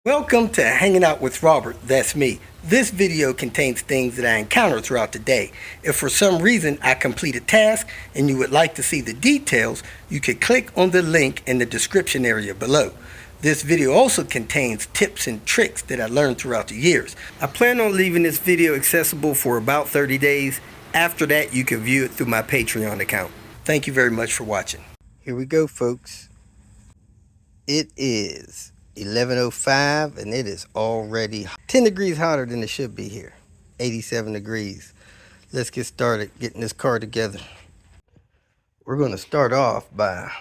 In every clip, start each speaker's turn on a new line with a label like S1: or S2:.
S1: Welcome to Hanging Out with Robert, that's me. This video contains things that I encounter throughout the day. If for some reason I complete a task and you would like to see the details, you can click on the link in the description area below. This video also contains tips and tricks that I learned throughout the years. I plan on leaving this video accessible for about 30 days. After that, you can view it through my Patreon account. Thank you very much for watching. Here we go, folks. It is 11:05 and it is already 10 degrees hotter than it should be here. 87 degrees. Let's get started getting this car together. We're going to start off by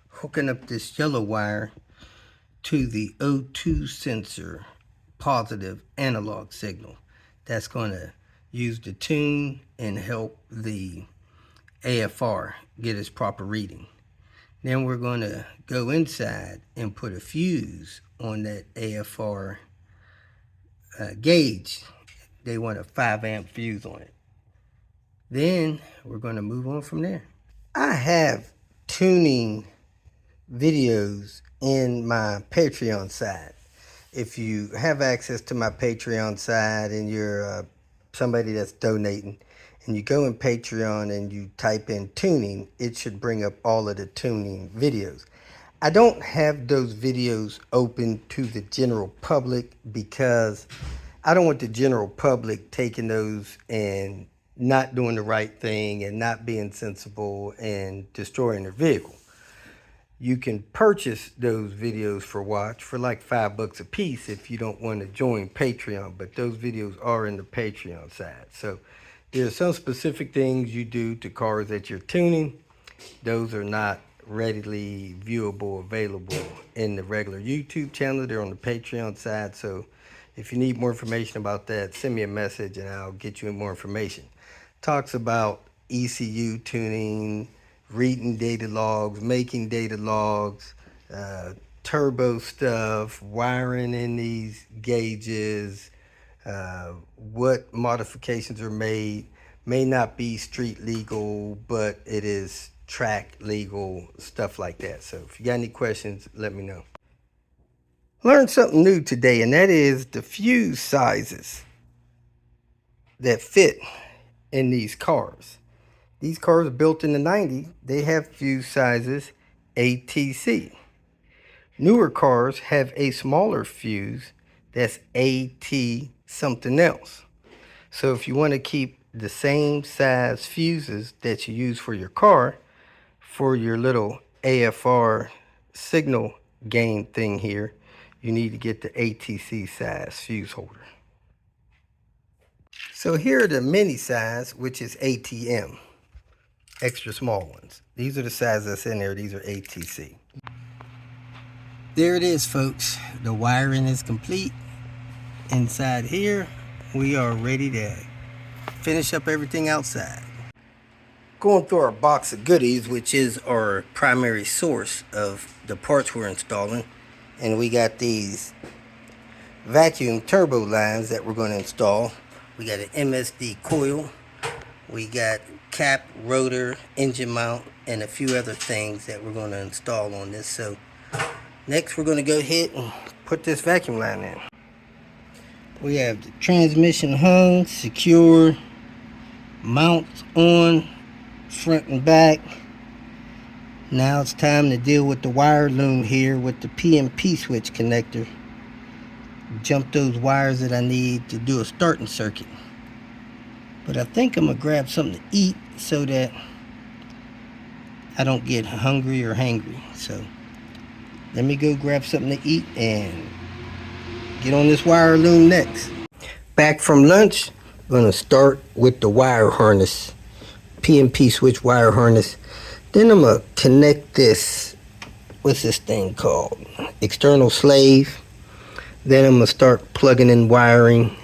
S1: hooking up this yellow wire to the O2 sensor positive analog signal. That's going to use the tune and help the AFR get its proper reading. Then we're going to go inside and put a fuse on that AFR gauge. They want a 5 amp fuse on it. Then we're going to move on from there. I have tuning videos in my Patreon side. If you have access to my Patreon side and you're somebody that's donating, and you go in Patreon and you type in tuning, it should bring up all of the tuning videos. I don't have those videos open to the general public because I don't want the general public taking those and not doing the right thing and not being sensible and destroying their vehicle. You can purchase those videos for watch for like $5 a piece if you don't want to join Patreon, but those videos are in the Patreon side. So there's some specific things you do to cars that you're tuning. Those are not readily viewable, available in the regular YouTube channel. They're on the Patreon side. So if you need more information about that, send me a message and I'll get you more information. Talks about ECU tuning, reading data logs, making data logs, turbo stuff, wiring in these gauges, what modifications are made. May not be street legal, but it is track legal, stuff like that. So if you got any questions, let me know. Learned something new today, and that is the fuse sizes that fit in these cars. These cars are built in the 90s. They have fuse sizes ATC. Newer cars have a smaller fuse that's AT something else. So if you want to keep the same size fuses that you use for your car, for your little AFR signal gain thing here, you need to get the ATC size fuse holder. So here are the mini size, which is ATM, extra small ones. These are the sizes that's in there. These are ATC. There it is, folks. The wiring is complete. Inside here, we are ready to finish up everything outside. Going through our box of goodies, which is our primary source of the parts we're installing. And we got these vacuum turbo lines that we're going to install. We got an MSD coil. We got cap, rotor, engine mount, and a few other things that we're going to install on this. So next we're going to go ahead and put this vacuum line in. We have the transmission hung, secure, mounts on, front and back. Now it's time to deal with the wire loom here with the PMP switch connector. Jump those wires that I need to do a starting circuit. But I think I'm going to grab something to eat so that I don't get hungry or hangry. So let me go grab something to eat and get on this wire loom next. Back from lunch, I'm going to start with the wire harness, PMP switch wire harness. Then I'm going to connect this, what's this thing called? External slave. Then I'm going to start plugging in wiring,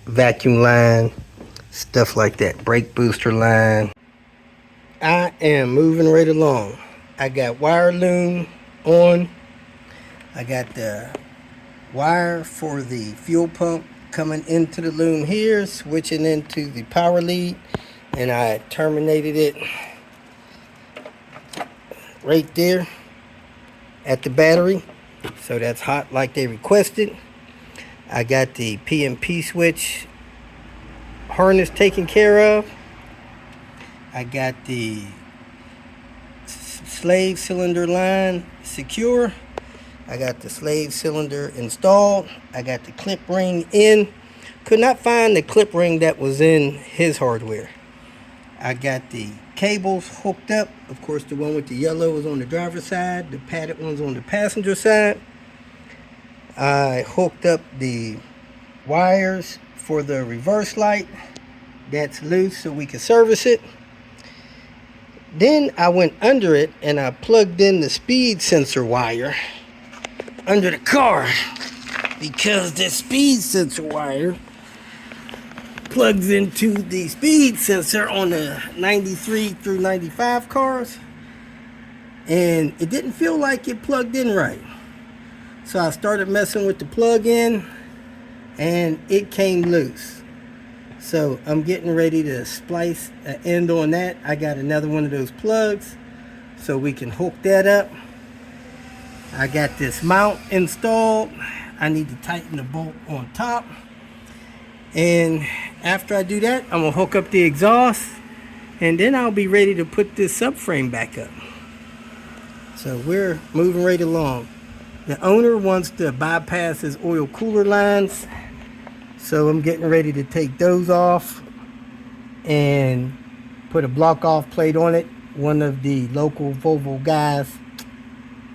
S1: vacuum line, stuff like that, brake booster line. I am moving right along. I got wire loom on. I got the wire for the fuel pump coming into the loom here, switching into the power lead, and I terminated it right there at the battery. So that's hot like they requested. I got the PMP switch harness taken care of. I got the slave cylinder line secure. I got the slave cylinder installed. I got the clip ring in. Could not find the clip ring that was in his hardware. I got the cables hooked up. Of course, the one with the yellow is on the driver's side. The padded one's on the passenger side. I hooked up the wires for the reverse light. That's loose so we can service it. Then I went under it and I plugged in the speed sensor wire under the car, because the speed sensor wire plugs into the speed sensor on the 93 through 95 cars, and it didn't feel like it plugged in right. So I started messing with the plug-in and it came loose. So I'm getting ready to splice an end on that. I got another one of those plugs so we can hook that up. I got this mount installed. I need to tighten the bolt on top. And after I do that, I'm gonna hook up the exhaust and then I'll be ready to put this subframe back up. So we're moving right along. The owner wants to bypass his oil cooler lines, so I'm getting ready to take those off and put a block off plate on it. One of the local Volvo guys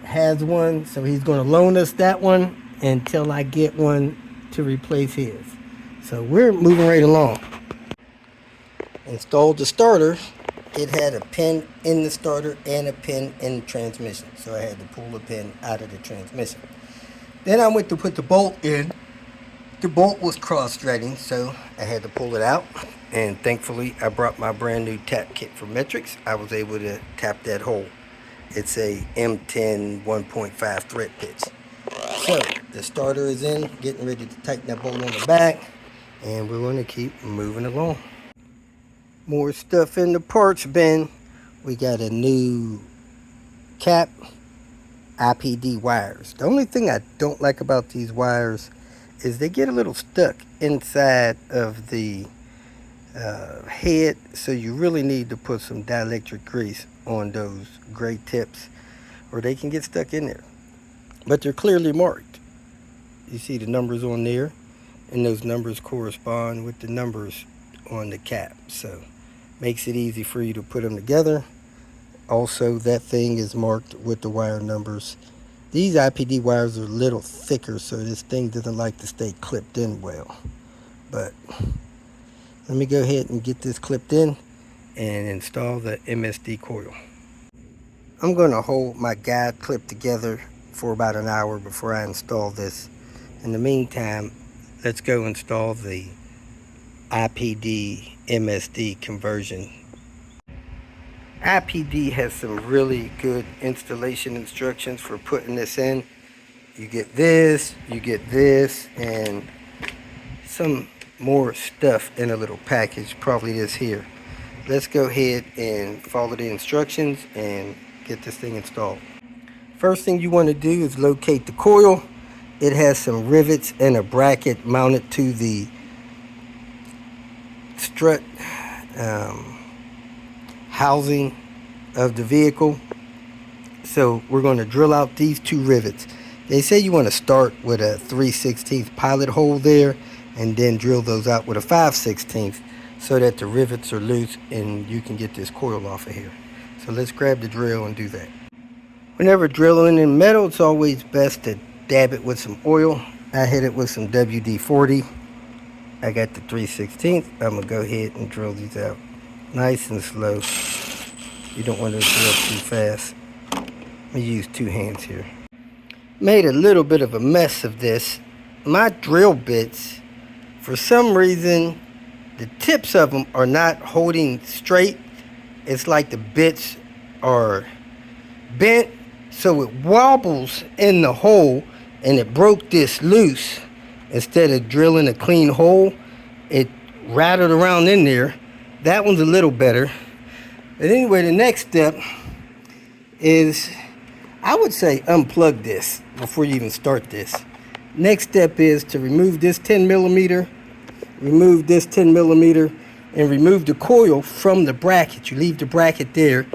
S1: has one, so he's going to loan us that one until I get one to replace his. So we're moving right along. Installed the starter. It had a pin in the starter and a pin in the transmission, so I had to pull the pin out of the transmission. Then I went to put the bolt in. The bolt was cross-threading, so I had to pull it out, and thankfully I brought my brand new tap kit for metrics. I was able to tap that hole. It's a M10 1.5 thread pitch. So the starter is in, getting ready to tighten that bolt on the back, and we're going to keep moving along. More stuff in the parts bin. We got a new cap, IPD wires. The only thing I don't like about these wires is they get a little stuck inside of the head, so you really need to put some dielectric grease on those gray tips or they can get stuck in there. But they're clearly marked. You see the numbers on there, and those numbers correspond with the numbers on the cap, so makes it easy for you to put them together. Also, that thing is marked with the wire numbers. These IPD wires are a little thicker, so this thing doesn't like to stay clipped in well. But let me go ahead and get this clipped in and install the MSD coil. I'm going to hold my guide clip together for about an hour before I install this. In the meantime, let's go install the IPD MSD conversion. IPD has some really good installation instructions for putting this in. You get this, and some more stuff in a little package, probably this here. Let's go ahead and follow the instructions and get this thing installed. First thing you want to do is locate the coil. It has some rivets and a bracket mounted to the strut housing of the vehicle. So we're going to drill out these two rivets. They say you want to start with a 3/16 pilot hole there and then drill those out with a 5/16 so that the rivets are loose and you can get this coil off of here. So let's grab the drill and do that. Whenever drilling in metal, it's always best to dab it with some oil. I hit it with some WD-40. I got the 3/16. I'm going to go ahead and drill these out nice and slow. You don't want to drill too fast. I'm going to use two hands here. Made a little bit of a mess of this. My drill bits, for some reason, the tips of them are not holding straight. It's like the bits are bent, so it wobbles in the hole, and it broke this loose. Instead of drilling a clean hole, it rattled around in there. That one's a little better. But anyway, the next step is, I would say, unplug this. before you even start this. Next step is to remove this 10 millimeter, remove this 10 millimeter, and remove the coil from the bracket. You leave the bracket there.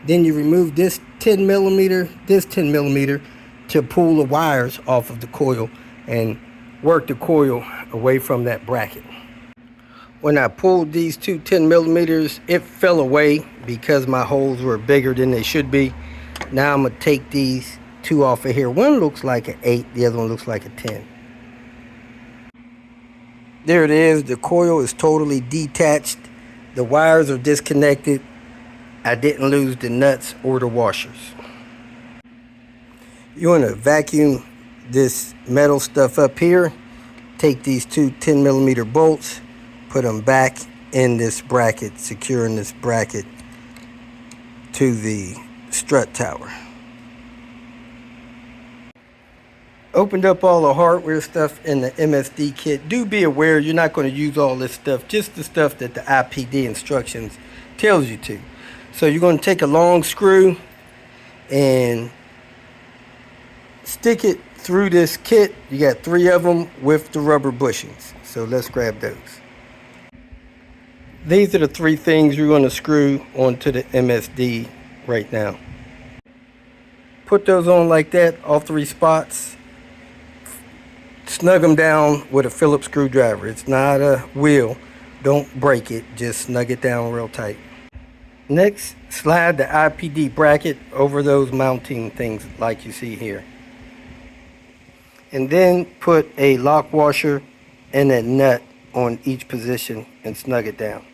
S1: Then you remove this 10 millimeter, this 10 millimeter to pull the wires off of the coil and work the coil away from that bracket. When I pulled these two 10 millimeters, it fell away because my holes were bigger than they should be. Now I'm going to take these two off of here. One looks like an 8, the other one looks like a 10. There it is. The coil is totally detached. The wires are disconnected. I didn't lose the nuts or the washers. You want to vacuum this metal stuff up here. Take these two 10 millimeter bolts, put them back in this bracket, securing this bracket to the strut tower. Opened up all the hardware stuff in the MSD kit. Do be aware you're not going to use all this stuff, just the stuff that the IPD instructions tells you to. So you're going to take a long screw and stick it through this kit. You got 3 of them with the rubber bushings. So let's grab those. These are the 3 things you're going to screw onto the MSD right now. Put those on like that, all 3 spots. Snug them down with a Phillips screwdriver. It's not a wheel. Don't break it. Just snug it down real tight. Next, slide the IPD bracket over those mounting things like you see here. And then put a lock washer and a nut on each position and snug it down.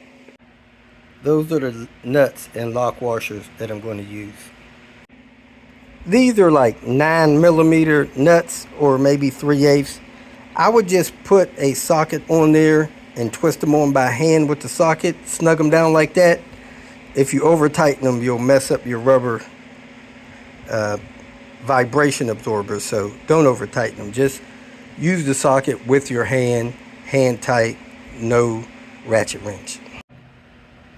S1: Those are the nuts and lock washers that I'm going to use. These are like 9 millimeter nuts or maybe 3/8. I would just put a socket on there and twist them on by hand with the socket, snug them down like that. If you over tighten them, you'll mess up your rubber vibration absorber, so don't over tighten them. Just use the socket with your hand tight, no ratchet wrench.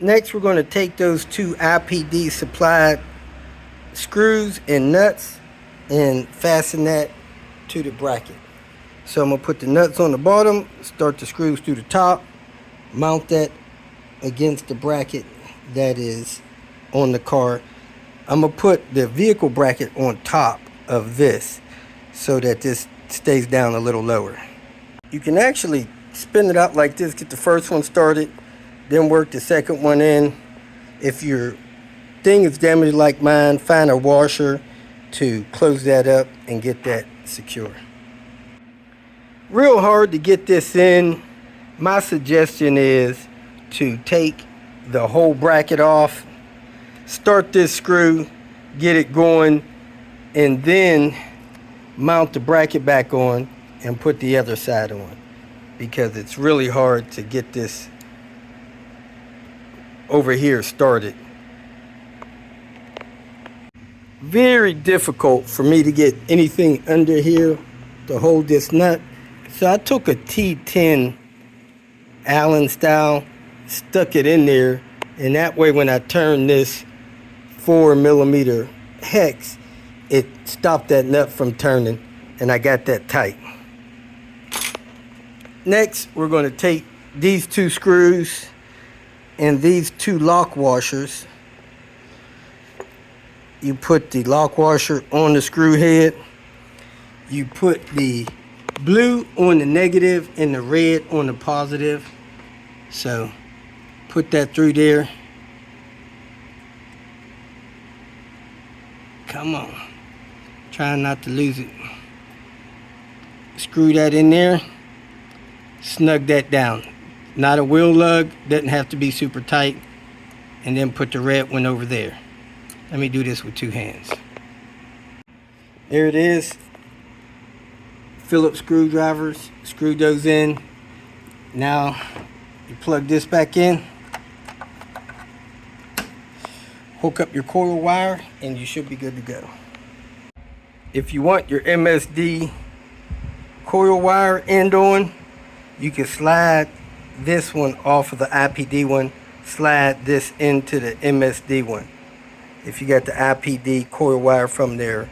S1: Next, we're going to take those 2 IPD supplied screws and nuts and fasten that to the bracket. So I'm going to put the nuts on the bottom, start the screws through the top, mount that against the bracket that is on the car. I'm going to put the vehicle bracket on top of this so that this stays down a little lower. You can actually spin it out like this, get the first one started, then work the second one in. If your thing is damaged like mine, find a washer to close that up and get that secure. Real hard to get this in. My suggestion is to take the whole bracket off, start this screw, get it going, and then mount the bracket back on and put the other side on, because it's really hard to get this over here started. Very difficult for me to get anything under here to hold this nut. So I took a T10 Allen style, stuck it in there, and that way when I turn this 4 millimeter hex, it stopped that nut from turning, and I got that tight. Next, we're going to take these 2 screws and these 2 lock washers. You put the lock washer on the screw head. You put the blue on the negative and the red on the positive. So put that through there. Come on. Try not to lose it. Screw that in there. Snug that down. Not a wheel lug. Doesn't have to be super tight. And then put the red one over there. Let me do this with 2 hands. There it is. Phillips screwdrivers. Screw those in. Now you plug this back in. Hook up your coil wire and you should be good to go. If you want your MSD coil wire end on, you can slide this one off of the IPD one, slide this into the MSD one. If you got the IPD coil wire from their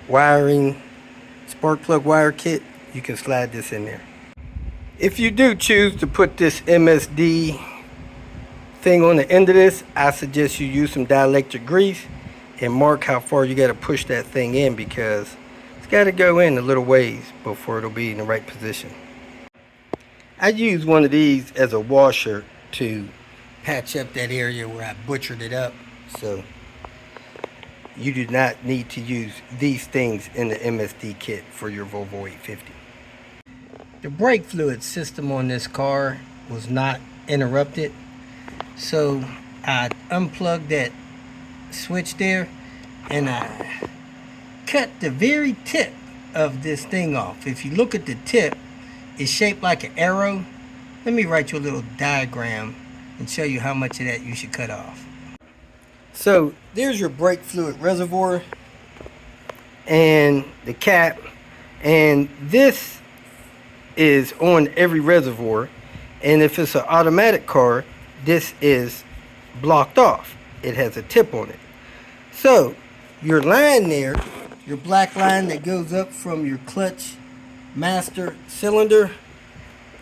S1: wiring spark plug wire kit, you can slide this in there. If you do choose to put this MSD thing on the end of this, I suggest you use some dielectric grease and mark how far you got to push that thing in, because it's got to go in a little ways before it'll be in the right position. I use one of these as a washer to patch up that area where I butchered it up. So you do not need to use these things in the MSD kit for your Volvo 850. The brake fluid system on this car was not interrupted, so I unplugged that switch there and I cut the very tip of this thing off. If you look at the tip, it's shaped like an arrow. Let me write you a little diagram and show you how much of that you should cut off. So there's your brake fluid reservoir and the cap, and this is on every reservoir, and if it's an automatic car, this is blocked off. It has a tip on it. So your line there, your black line that goes up from your clutch master cylinder,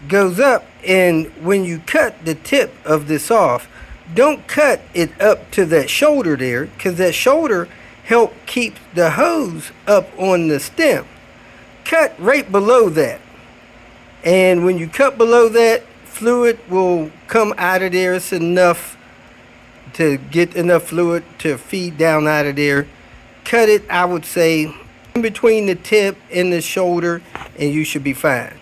S1: goes up, and when you cut the tip of this off, don't cut it up to that shoulder there, because that shoulder helps keep the hose up on the stem. Cut right below that. And when you cut below that, fluid will come out of there. It's enough to get enough fluid to feed down out of there. Cut it, I would say, in between the tip and the shoulder, and you should be fine.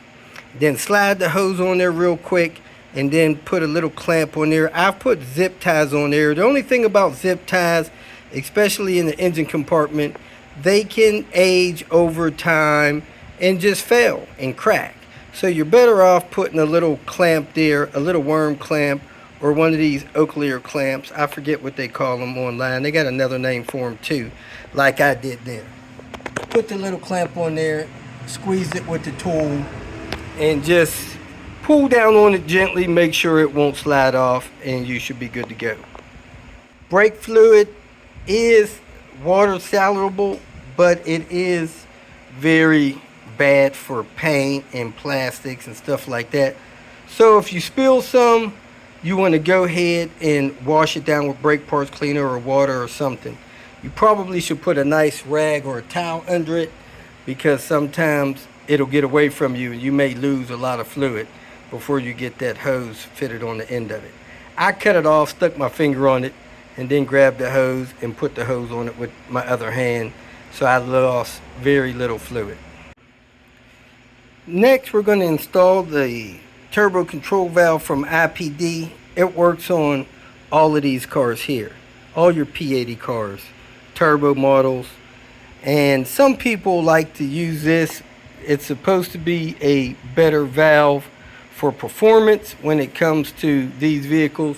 S1: Then slide the hose on there real quick, and then put a little clamp on there. I've put zip ties on there. The only thing about zip ties, especially in the engine compartment, they can age over time and just fail and crack. So you're better off putting a little clamp there, a little worm clamp, or one of these Oaklear clamps. I forget what they call them online. They got another name for them too, like I did there. Put the little clamp on there, squeeze it with the tool, and just pull down on it gently. Make sure it won't slide off, and you should be good to go. Brake fluid is water soluble, but it is very bad for paint and plastics and stuff like that. So if you spill some, you want to go ahead and wash it down with brake parts cleaner or water or something. You probably should put a nice rag or a towel under it, because sometimes it'll get away from you and you may lose a lot of fluid before you get that hose fitted on the end of it. I cut it off, stuck my finger on it, and then grabbed the hose and put the hose on it with my other hand, so I lost very little fluid. Next, we're going to install the turbo control valve from IPD. It works on all of these cars here, all your P80 cars, turbo models, and some people like to use this. It's supposed to be a better valve for performance when it comes to these vehicles.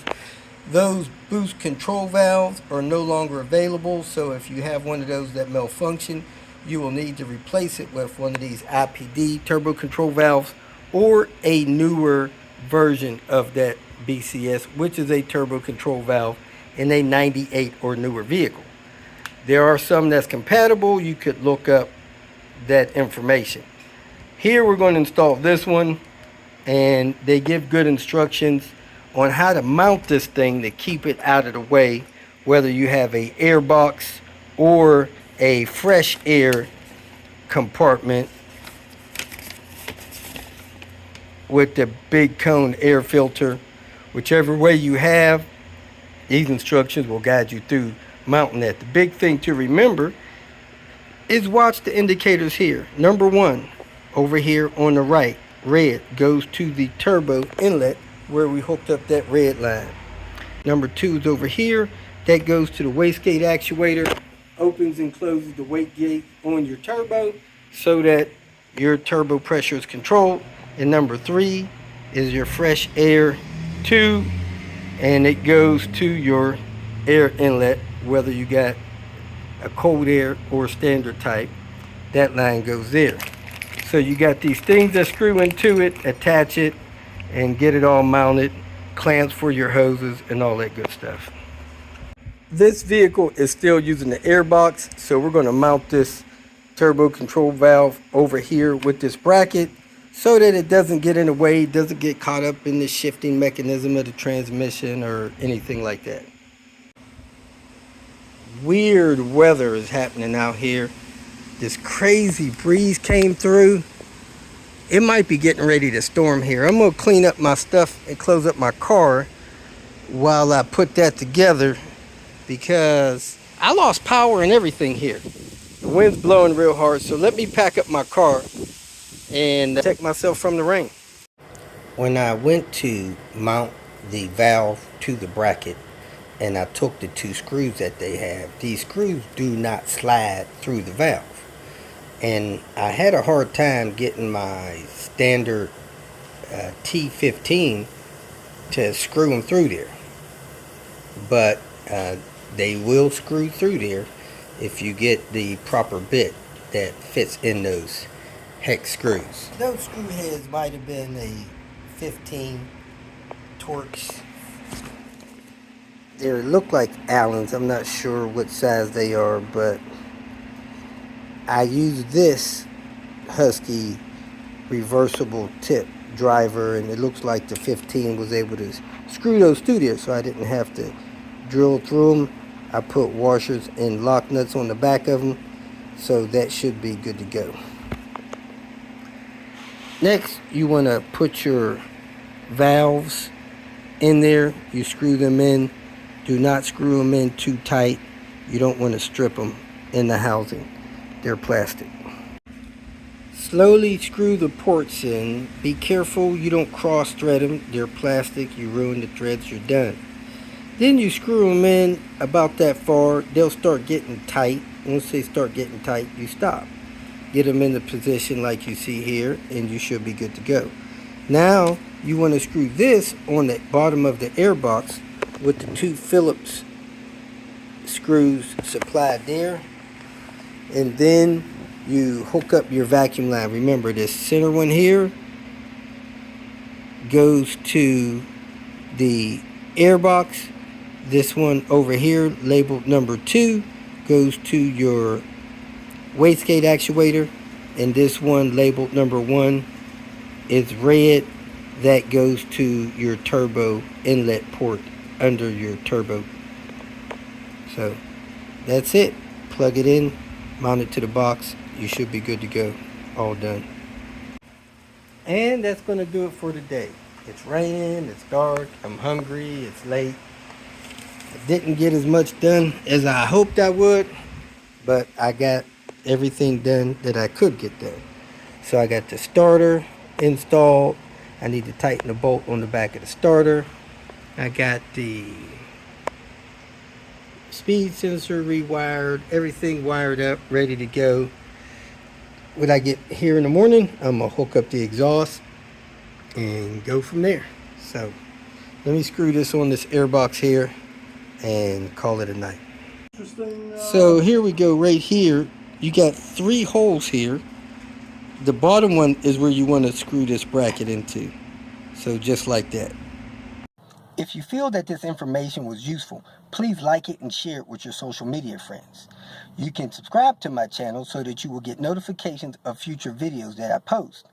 S1: Those boost control valves are no longer available, so if you have one of those that malfunction, you will need to replace it with one of these IPD turbo control valves, or a newer version of that BCS, which is a turbo control valve in a 98 or newer vehicle. There are some that's compatible. You could look up that information. Here we're going to install this one, and they give good instructions on how to mount this thing to keep it out of the way, whether you have a air box or a fresh air compartment with the big cone air filter. Whichever way you have, these instructions will guide you through mounting that. The big thing to remember is watch the indicators here. Number one, over here on the right, red goes to the turbo inlet where we hooked up that red line. Number two is over here. That goes to the wastegate actuator. Opens and closes the wastegate on your turbo so that your turbo pressure is controlled. And number three is your fresh air tube, and it goes to your air inlet, whether you got a cold air or standard type. That line goes there. So you got these things that screw into it, attach it, and get it all mounted, clamps for your hoses and all that good stuff. This vehicle is still using the air box, so we're going to mount this turbo control valve over here with this bracket so that it doesn't get in the way, doesn't get caught up in the shifting mechanism of the transmission or anything like that. Weird weather is happening out here. This crazy breeze came through. It might be getting ready to storm here. I'm gonna clean up my stuff and close up my car while I put that together, because I lost power and everything here. The wind's blowing real hard, so let me pack up my car and protect myself from the rain. When I went to mount the valve to the bracket and I took the two screws that they have, these screws do not slide through the valve. And I had a hard time getting my standard T-15 to screw them through there. But they will screw through there if you get the proper bit that fits in those hex screws. Those screw heads might have been a 15 Torx. They look like Allens. I'm not sure what size they are, but I use this Husky reversible tip driver, and it looks like the 15 was able to screw those through there, so I didn't have to drill through them. I put washers and lock nuts on the back of them, so that should be good to go. Next, you want to put your valves in there. You screw them in. Do not screw them in too tight. You don't want to strip them in the housing. They're plastic. Slowly screw the ports in. Be careful you don't cross thread them. They're plastic. You ruin the threads, you're done. Then you screw them in about that far. They'll start getting tight. Once they start getting tight, you stop. Get them in the position like you see here, and you should be good to go. Now you want to screw this on the bottom of the air box with the two Phillips screws supplied there. And then you hook up your vacuum line. Remember, this center one here goes to the air box. This one over here, labeled number 2, goes to your wastegate actuator. And this one, labeled number 1, is red. That goes to your turbo inlet port under your turbo. So that's it. Plug it in, mount it to the box. You should be good to go. All done. And that's going to do it for today. It's raining, it's dark, I'm hungry, it's late. I didn't get as much done as I hoped I would, but I got everything done that I could get done. So I got the starter installed. I need to tighten the bolt on the back of the starter. I got the speed sensor rewired, everything wired up, ready to go. When I get here in the morning, I'm gonna hook up the exhaust and go from there. So let me screw this on this air box here and call it a night. So here we go. Right here, you got 3 holes here. The bottom one is where you want to screw this bracket into. So just like that. If you feel that this information was useful, please like it and share it with your social media friends. You can subscribe to my channel so that you will get notifications of future videos that I post.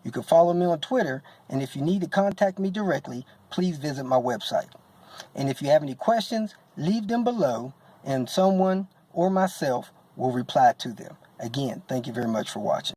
S1: You can follow me on Twitter, and if you need to contact me directly, please visit my website. And if you have any questions, leave them below, and someone or myself will reply to them. Again, thank you very much for watching.